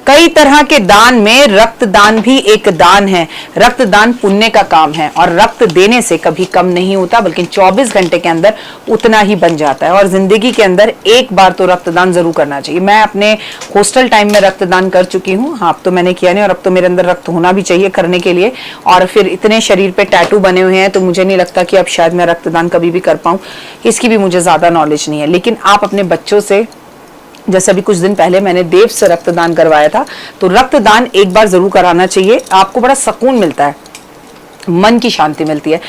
कई तरह के दान में रक्तदान भी एक दान है। रक्तदान पुण्य का काम है और रक्त देने से कभी कम नहीं होता, बल्कि 24 घंटे के अंदर उतना ही बन जाता है। और जिंदगी के अंदर एक बार तो रक्तदान जरूर करना चाहिए। मैं अपने हॉस्टल टाइम में रक्तदान कर चुकी हूँ। हाँ, अब तो मैंने किया नहीं, और अब तो मेरे अंदर रक्त होना भी चाहिए करने के लिए। और फिर इतने शरीर पे टैटू बने हुए हैं तो मुझे नहीं लगता कि अब शायद मैं रक्तदान कभी भी कर पाऊँ। इसकी भी मुझे ज्यादा नॉलेज नहीं है। लेकिन आप अपने बच्चों से, जैसे अभी कुछ दिन पहले मैंने देव से रक्तदान करवाया था, तो रक्तदान एक बार जरूर कराना चाहिए। आपको बड़ा सुकून मिलता है, मन की शांति मिलती है।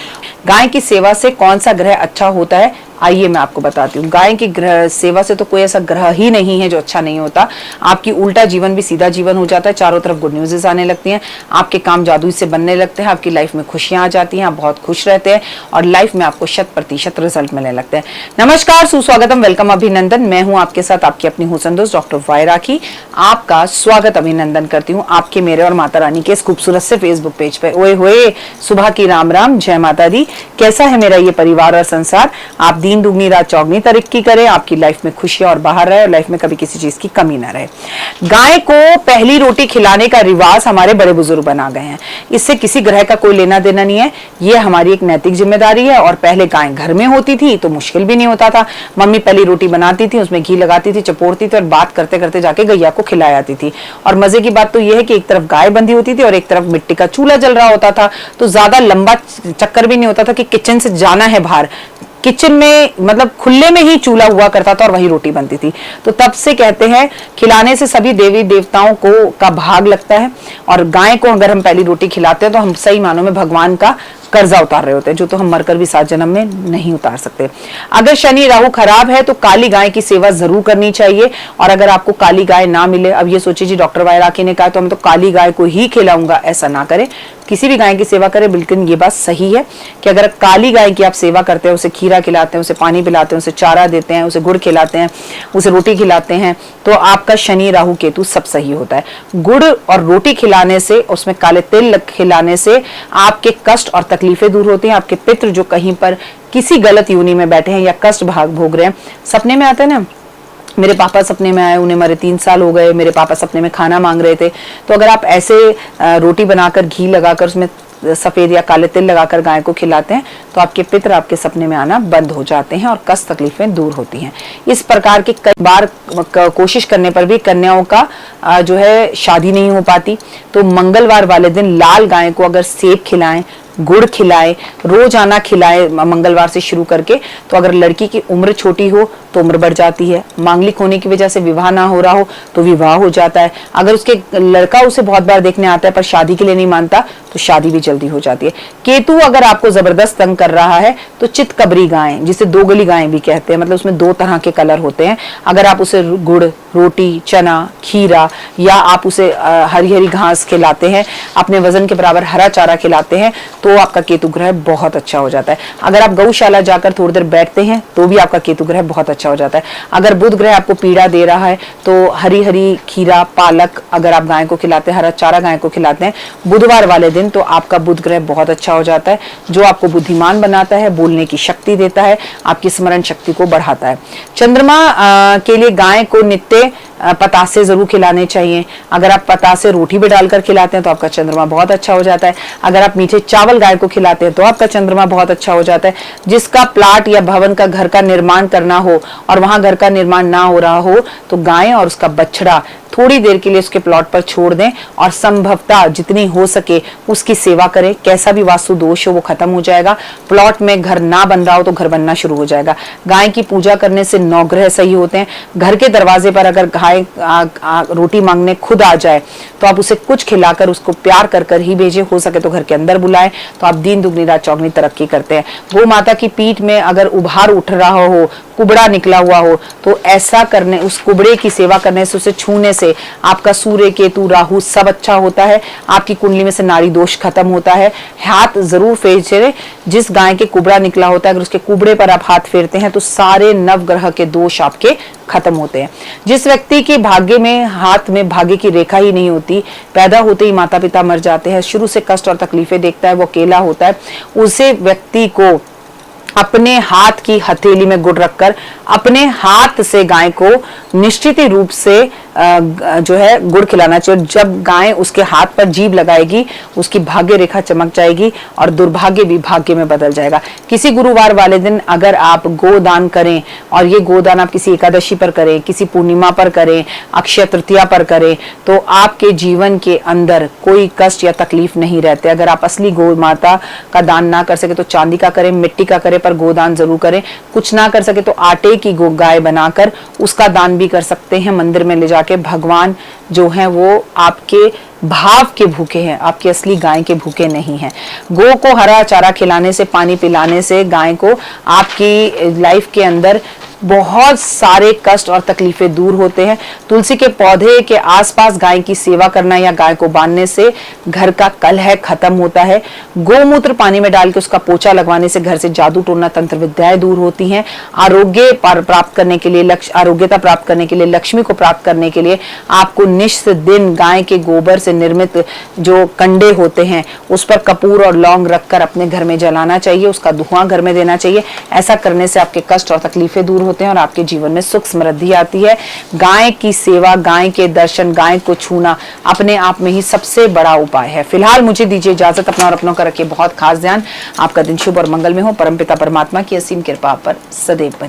गाय की सेवा से कौन सा ग्रह अच्छा होता है, आइए मैं आपको बताती हूँ। गाय की ग्रह सेवा से तो कोई ऐसा ग्रह ही नहीं है जो अच्छा नहीं होता। आपकी उल्टा जीवन भी सीधा जीवन हो जाता है। चारों तरफ गुड न्यूज़ आने लगती हैं, आपके काम जादू से बनने लगते हैं, आपकी लाइफ में खुशियां आ जाती हैं, आप बहुत खुश रहते हैं और लाइफ में आपको 100% रिजल्ट मिलने लगते हैं। नमस्कार, सुस्वागतम, वेलकम, अभिनंदन। मैं हूँ आपके साथ आपकी अपनी हुसन दोस्त डॉक्टर वाई राखी। आपका स्वागत अभिनंदन करती हूँ आपके, मेरे और माता रानी के इस खूबसूरत से फेसबुक पेज पे। ओए होए, सुबह की राम राम, जय माता दी। कैसा है मेरा ये परिवार और संसार? आप दिन दुगनी रात चौगनी तरक्की करें, आपकी लाइफ में खुशियां और बाहर रहे और लाइफ में कभी किसी चीज की कमी ना रहे। गाय को पहली रोटी खिलाने का रिवाज हमारे बड़े बुजुर्ग बना गए हैं। इससे किसी ग्रह का कोई लेना देना नहीं है, ये हमारी एक नैतिक जिम्मेदारी है। और पहले गाय घर में होती थी तो मुश्किल भी नहीं होता था। मम्मी पहली रोटी बनाती थी, उसमें घी लगाती थी, चपोड़ती थी और बात करते करते जाके गैया को खिला आती थी। और मजे की बात तो यह है कि एक तरफ गाय बंधी होती थी और एक तरफ मिट्टी का चूल्हा जल रहा होता था, तो ज्यादा लंबा चक्कर भी नहीं होता था कि किचन से जाना है बाहर। किचन में मतलब खुले में ही चूल्हा हुआ करता था और वही रोटी बनती थी। तो तब से कहते हैं खिलाने से सभी देवी देवताओं को का भाग लगता है। और गाय को अगर हम पहली रोटी खिलाते हैं तो हम सही मानों में भगवान का कर्जा उतार रहे होते हैं, जो तो हम मरकर भी 7 जन्म में नहीं उतार सकते। अगर शनि राहु खराब है तो काली गाय की सेवा जरूर करनी चाहिए। और अगर आपको काली गाय ना मिले, अब ये सोचिए जी डॉक्टर वाई राखी ने कहा तो हम तो काली गाय को ही खिलाऊंगा, ऐसा ना करें। किसी भी गाय की सेवा करें। बिल्कुल ये बात सही है कि अगर काली गाय की आप सेवा करते हैं, उसे खीरा खिलाते हैं, उसे पानी पिलाते हैं, उसे चारा देते हैं, उसे गुड़ खिलाते हैं, उसे रोटी खिलाते हैं, तो आपका शनि राहु केतु सब सही होता है। गुड़ और रोटी खिलाने से, उसमें काले तिल खिलाने से आपके कष्ट और तकलीफें दूर होती हैं। आपके पितृ जो कहीं पर किसी गलत योनि में बैठे हैं या कष्ट भाग भोग रहे हैं, सपने में आते हैं ना, मेरे पापा सपने में आए, उन्हें मरे 3 साल हो गए, मेरे पापा सपने में खाना मांग रहे थे। तो अगर आप ऐसे रोटी बनाकर घी लगाकर उसमें सफेद या काले तिल लगाकर गाय को खिलाते हैं तो आपके पितर आपके सपने में आना बंद हो जाते हैं और कष्ट तकलीफें दूर होती हैं। इस प्रकार के कई बार कोशिश करने पर भी कन्याओं का जो है शादी नहीं हो पाती। तो मंगलवार वाले दिन लाल गाय को अगर सेब खिलाएं, गुड़ खिलाए, रोजाना खिलाए मंगलवार से शुरू करके, तो अगर लड़की की उम्र छोटी हो तो उम्र बढ़ जाती है। मांगलिक होने की वजह से विवाह ना हो रहा हो तो विवाह हो जाता है। अगर उसके लड़का उसे बहुत बार देखने आता है पर शादी के लिए नहीं मानता तो शादी भी जल्दी हो जाती है। केतु अगर आपको जबरदस्त तंग कर रहा है तो चितकबरी गाय, जिसे 2 गली गाय भी कहते हैं, मतलब उसमें 2 तरह के कलर होते हैं। अगर आप उसे गुड़, रोटी, चना, खीरा या आप उसे हरी हरी घास खिलाते हैं, अपने वजन के बराबर हरा चारा खिलाते हैं, तो आपका केतु ग्रह बहुत अच्छा हो जाता है। अगर आप गौशाला जाकर थोड़ी देर बैठते हैं तो भी आपका केतु ग्रह बहुत अच्छा हो जाता है। अगर बुध ग्रह आपको पीड़ा दे रहा है तो हरी हरी खीरा, पालक अगर आप गाय को खिलाते हैं, हरा चारा गाय को खिलाते हैं बुधवार वाले दिन, तो आपका बुध ग्रह बहुत अच्छा हो जाता है, जो आपको बुद्धिमान बनाता है, बोलने की शक्ति देता है, आपकी स्मरण शक्ति को बढ़ाता है। चंद्रमा के लिए गाय को नित्य पतासे जरूर खिलाने चाहिए। अगर आप पतासे रोटी में डालकर खिलाते हैं तो आपका चंद्रमा बहुत अच्छा हो जाता है। अगर आप मीठे चावल गाय को खिलाते हैं तो आपका चंद्रमा बहुत अच्छा हो जाता है। जिसका प्लाट या भवन का घर का निर्माण करना हो और वहां घर का निर्माण ना हो रहा हो तो गाय और उसका बछड़ा थोड़ी देर के लिए उसके प्लॉट पर छोड़ दें और संभवतः जितनी हो सके उसकी सेवा करें। कैसा भी वास्तु दोष हो वो खत्म हो जाएगा। प्लॉट में घर ना बन रहा हो तो घर बनना शुरू हो जाएगा। गाय की पूजा करने से 9 ग्रह सही होते हैं। घर के दरवाजे पर अगर गाय रोटी मांगने खुद आ जाए तो आप उसे कुछ खिलाकर उसको प्यार कर कर ही भेजें। हो सके तो घर के अंदर बुलाएं, तो आप दिन दुगनी रात चौगनी तरक्की करते हैं। गौ माता की पीठ में अगर उभार उठ रहा हो, कुबड़ा निकला हुआ हो, तो ऐसा करने, उस कुबड़े की सेवा करने से, उसे छूने से आपका सूर्य, केतु, राहु सब अच्छा होता है। आपकी कुंडली में से नाड़ी दोष खत्म होता है। हाथ जरूर फेरे। जिस गाय के कुबड़ा निकला होता है अगर उसके कुबड़े पर आप हाथ फेरते हैं तो सारे नवग्रह के दोष आपके खत्म होते हैं। जिस व्यक्ति के भाग्य में हाथ में भाग्य की रेखा ही नहीं होती, पैदा होते ही माता पिता मर जाते हैं, शुरू से कष्ट और तकलीफें देखता है, वो अकेला होता है, उसे व्यक्ति को अपने हाथ की हथेली में गुड़ रखकर अपने हाथ से गाय को निश्चित रूप से जो है गुड़ खिलाना चाहिए। जब गाय उसके हाथ पर जीभ लगाएगी उसकी भाग्य रेखा चमक जाएगी और दुर्भाग्य भी भाग्य में बदल जाएगा। किसी गुरुवार वाले दिन अगर आप गोदान करें, और ये गोदान आप किसी एकादशी पर करें, किसी पूर्णिमा पर करें, अक्षय तृतीया पर करें, तो आपके जीवन के अंदर कोई कष्ट या तकलीफ नहीं रहते। अगर आप असली गौ माता का दान ना कर सके तो चांदी का करें, मिट्टी का करें, पर गोदान जरूर करें। कुछ ना कर सके तो आटे की गाय बनाकर उसका दान भी कर सकते हैं। मंदिर में ले जाके भगवान जो है वो आपके भाव के भूखे हैं, आपकी असली गाय के भूखे नहीं हैं। गौ को हरा चारा खिलाने से, पानी पिलाने से गाय को आपकी लाइफ के अंदर बहुत सारे कष्ट और तकलीफें दूर होते हैं। तुलसी के पौधे के आसपास गाय की सेवा करना या गाय को बांधने से घर का कलह खत्म होता है। गोमूत्र पानी में डाल के उसका पोछा लगवाने से घर से जादू टोना तंत्र विद्याएं दूर होती हैं। आरोग्य प्राप्त करने के लिए, आरोग्यता प्राप्त करने के लिए, लक्ष्मी को प्राप्त करने के लिए आपको निश्चित दिन गाय के गोबर से निर्मित जो कंडे होते हैं उस पर कपूर और लौंग रखकर अपने घर में जलाना चाहिए, उसका धुआं घर में देना चाहिए। ऐसा करने से आपके कष्ट और तकलीफें दूर होते हैं और आपके जीवन में सुख समृद्धि आती है। गाय की सेवा, गाय के दर्शन, गाय को छूना अपने आप में ही सबसे बड़ा उपाय है। फिलहाल मुझे दीजिए इजाजत। अपना और अपनों का रखिए बहुत खास ध्यान। आपका दिन शुभ और मंगल में हो। परमपिता परमात्मा की असीम कृपा पर सदैव बने।